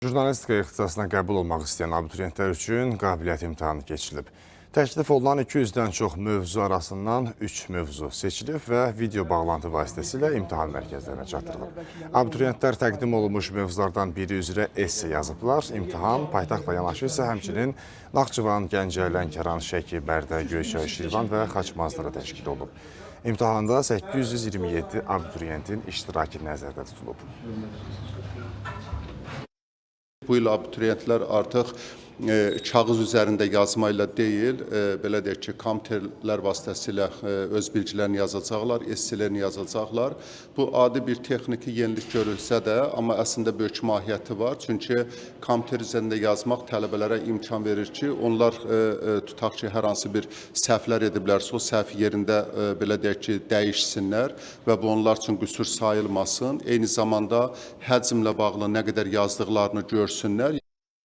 Jurnalistika ixtisasına qəbul olmaq istəyən abituriyentlər üçün qabiliyyət imtahanı keçirilib. Təklif olunan 200-dən çox mövzu arasından 3 mövzu seçilib və video bağlantı vasitəsilə imtahan mərkəzlərinə çatdırılıb. Abituriyentlər təqdim olunmuş mövzulardan biri üzrə esse yazıblar. İmtahan paytaxtla yanaşı isə həmçinin Naxçıvan, Gəncə, Lənkəran, Şəki, Bərdə, Göyçay, Şirvan və Xaçmazlıda təşkil olunub. İmtahanda 827 abituriyentin iştirakı nəzərdə tutulub. Bu il abituriyentlər artıq kağız üzərində yazma ilə deyil, belə deyək ki, kompüterlər vasitəsilə öz bilgilərini yazacaqlar, esselerini yazacaqlar. Bu adi bir texniki yenilik görülsə də, amma əslində böyük mahiyyəti var. Çünki kompüter üzərində yazmaq tələbələrə imkan verir ki, onlar tutaq ki, hər hansı bir səhvlər ediblərsə, o səhv yerində belə deyək ki, dəyişsinlər və bu onlar üçün qüsur sayılmasın. Eyni zamanda həcmlə bağlı nə qədər yazdıqlarını görsünlər.